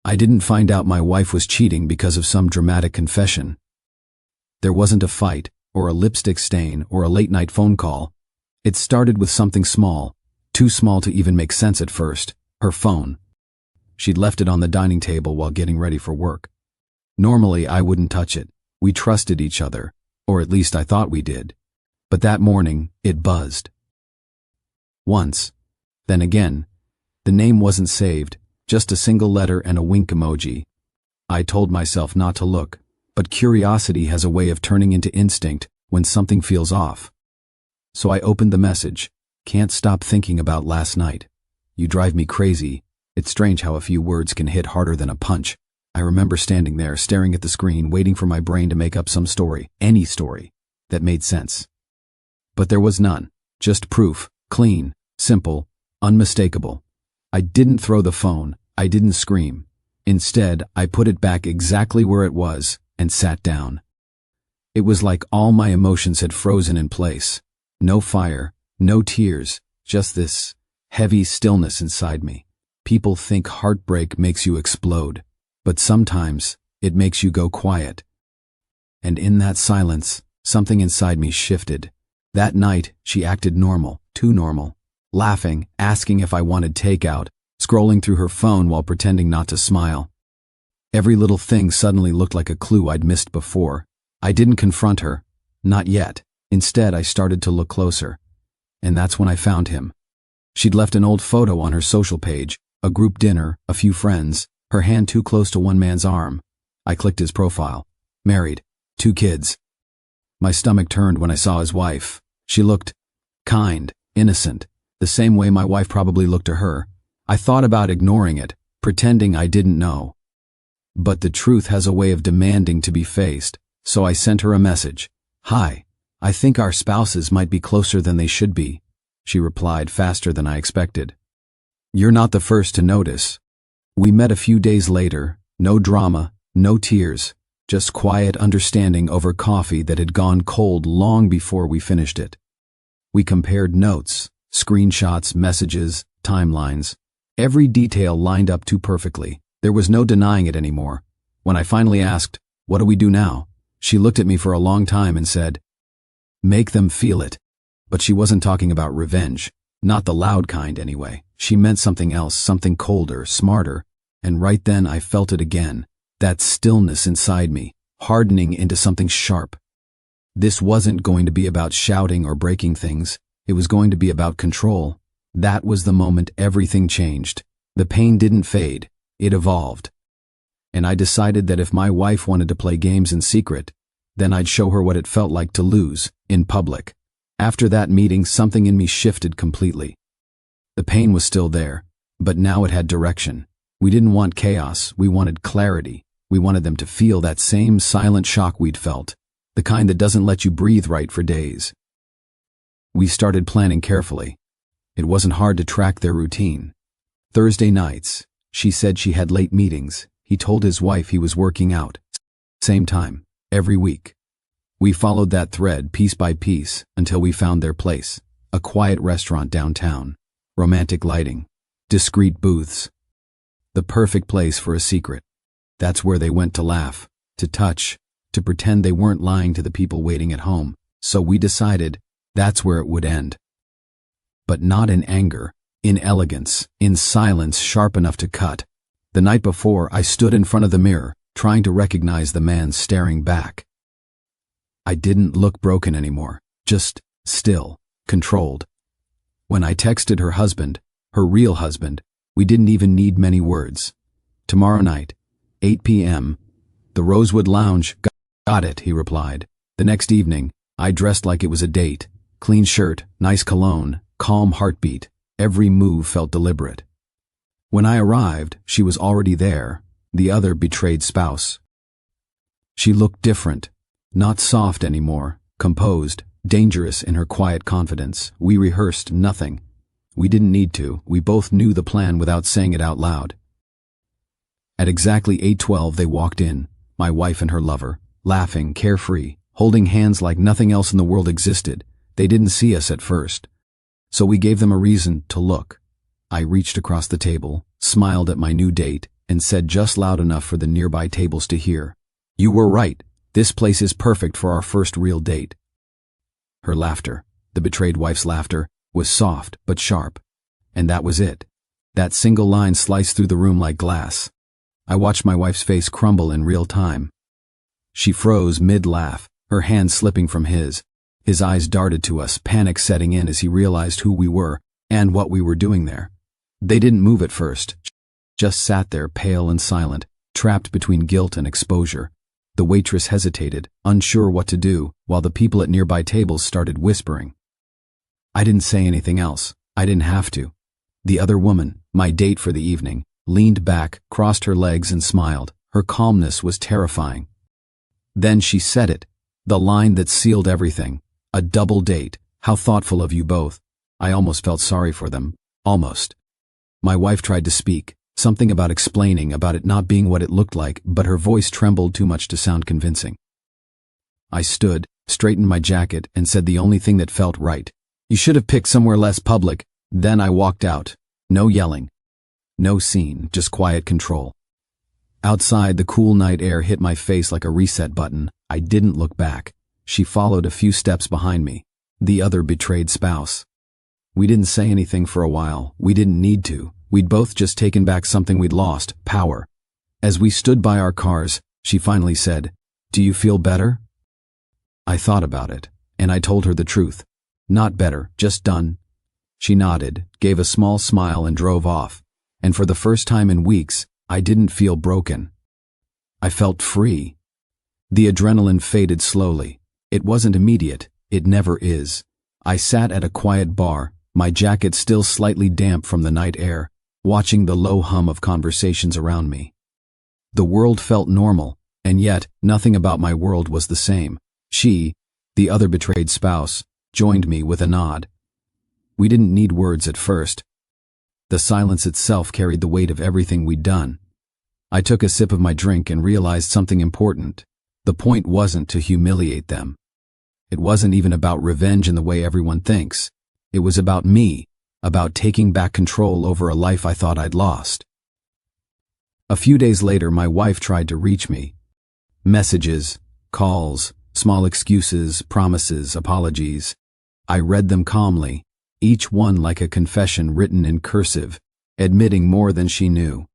I didn't find out my wife was cheating because of some dramatic confession. There wasn't a fight, or a lipstick stain, or a late-night phone call. It started with something small, too small to even make sense at first: her phone. She'd left it on the dining table while getting ready for work. Normally, I wouldn't touch it. We trusted each other, or at least I thought we did. But that morning, it buzzed. Once. Then again. The name wasn't saved, just a single letter and a wink emoji. I told myself not to look, but curiosity has a way of turning into instinct when something feels off. So I opened the message. Can't stop thinking about last night. You drive me crazy. It's strange how a few words can hit harder than a punch. I remember standing there, staring at the screen, waiting for my brain to make up some story, any story, that made sense. But there was none. Just proof, clean, simple, unmistakable. I didn't throw the phone. I didn't scream. Instead, I put it back exactly where it was and sat down. It was like all my emotions had frozen in place. No fire, no tears, just this heavy stillness inside me. People think heartbreak makes you explode, but sometimes it makes you go quiet. And in that silence, something inside me shifted. That night, she acted normal, too normal, laughing, asking if I wanted takeout, scrolling through her phone while pretending not to smile. Every little thing suddenly looked like a clue I'd missed before. I didn't confront her. Not yet. Instead, I started to look closer. And that's when I found him. She'd left an old photo on her social page, a group dinner, a few friends, her hand too close to one man's arm. I clicked his profile. Married. 2 kids. My stomach turned when I saw his wife. She looked kind, innocent, the same way my wife probably looked to her. I thought about ignoring it, pretending I didn't know. But the truth has a way of demanding to be faced, so I sent her a message. Hi. I think our spouses might be closer than they should be. She replied faster than I expected. You're not the first to notice. We met a few days later, no drama, no tears, just quiet understanding over coffee that had gone cold long before we finished it. We compared notes, screenshots, messages, timelines. Every detail lined up too perfectly. There was no denying it anymore. When I finally asked, "What do we do now?" she looked at me for a long time and said, "Make them feel it." But she wasn't talking about revenge. Not the loud kind, anyway. She meant something else, something colder, smarter. And right then I felt it again. That stillness inside me, hardening into something sharp. This wasn't going to be about shouting or breaking things. It was going to be about control. That was the moment everything changed. The pain didn't fade. It evolved. And I decided that if my wife wanted to play games in secret, then I'd show her what it felt like to lose, in public. After that meeting, something in me shifted completely. The pain was still there, but now it had direction. We didn't want chaos, we wanted clarity. We wanted them to feel that same silent shock we'd felt, the kind that doesn't let you breathe right for days. We started planning carefully. It wasn't hard to track their routine. Thursday nights, she said she had late meetings. He told his wife he was working out. Same time, every week. We followed that thread piece by piece until we found their place, a quiet restaurant downtown, romantic lighting, discreet booths. The perfect place for a secret. That's where they went to laugh, to touch, to pretend they weren't lying to the people waiting at home. So we decided that's where it would end. But not in anger, in elegance, in silence sharp enough to cut. The night before, I stood in front of the mirror, trying to recognize the man staring back. I didn't look broken anymore, just still, controlled. When I texted her husband, her real husband, we didn't even need many words. Tomorrow night, 8 p.m., the Rosewood Lounge. Got it, he replied. The next evening, I dressed like it was a date. Clean shirt, nice cologne, calm heartbeat. Every move felt deliberate. When I arrived, she was already there, the other betrayed spouse. She looked different, not soft anymore, composed, dangerous in her quiet confidence. We rehearsed nothing. We didn't need to. We both knew the plan without saying it out loud. At exactly 8:12 they walked in, my wife and her lover, laughing, carefree, holding hands like nothing else in the world existed. They didn't see us at first. So we gave them a reason to look. I reached across the table, smiled at my new date, and said just loud enough for the nearby tables to hear, "You were right. This place is perfect for our first real date." Her laughter, the betrayed wife's laughter, was soft but sharp. And that was it. That single line sliced through the room like glass. I watched my wife's face crumble in real time. She froze mid-laugh, her hand slipping from his. His eyes darted to us, panic setting in as he realized who we were and what we were doing there. They didn't move at first, just sat there pale and silent, trapped between guilt and exposure. The waitress hesitated, unsure what to do, while the people at nearby tables started whispering. I didn't say anything else. I didn't have to. The other woman, my date for the evening, leaned back, crossed her legs and smiled. Her calmness was terrifying. Then she said it, the line that sealed everything. "A double date. How thoughtful of you both." I almost felt sorry for them. Almost. My wife tried to speak, something about explaining, about it not being what it looked like, but her voice trembled too much to sound convincing. I stood, straightened my jacket, and said the only thing that felt right. "You should have picked somewhere less public." Then I walked out. No yelling. No scene, just quiet control. Outside, the cool night air hit my face like a reset button. I didn't look back. She followed a few steps behind me, the other betrayed spouse. We didn't say anything for a while. We didn't need to. We'd both just taken back something we'd lost, power. As we stood by our cars, she finally said, "Do you feel better?" I thought about it, and I told her the truth. Not better, just done. She nodded, gave a small smile and drove off. And for the first time in weeks, I didn't feel broken. I felt free. The adrenaline faded slowly. It wasn't immediate. It never is. I sat at a quiet bar, my jacket still slightly damp from the night air, watching the low hum of conversations around me. The world felt normal, and yet nothing about my world was the same. She, the other betrayed spouse, joined me with a nod. We didn't need words at first. The silence itself carried the weight of everything we'd done. I took a sip of my drink and realized something important. The point wasn't to humiliate them. It wasn't even about revenge in the way everyone thinks. It was about me, about taking back control over a life I thought I'd lost. A few days later, my wife tried to reach me. Messages, calls, small excuses, promises, apologies. I read them calmly, each one like a confession written in cursive, admitting more than she knew.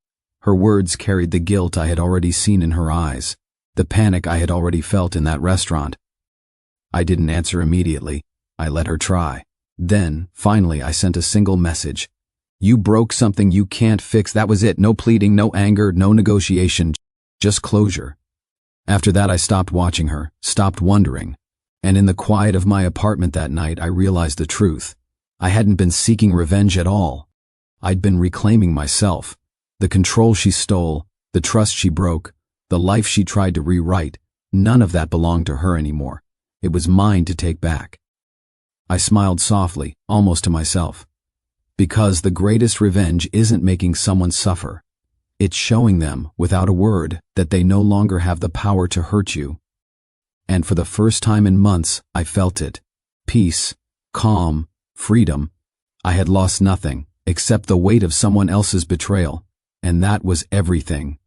Her words carried the guilt I had already seen in her eyes, the panic I had already felt in that restaurant. I didn't answer immediately. I let her try. Then, finally, I sent a single message. "You broke something you can't fix. That was it. No pleading, no anger, no negotiation. Just closure." After that, I stopped watching her, stopped wondering. And in the quiet of my apartment that night, I realized the truth. I hadn't been seeking revenge at all. I'd been reclaiming myself. The control she stole, the trust she broke, the life she tried to rewrite, none of that belonged to her anymore. It was mine to take back. I smiled softly, almost to myself. Because the greatest revenge isn't making someone suffer. It's showing them, without a word, that they no longer have the power to hurt you. And for the first time in months, I felt it. Peace, calm, freedom. I had lost nothing, except the weight of someone else's betrayal. And that was everything.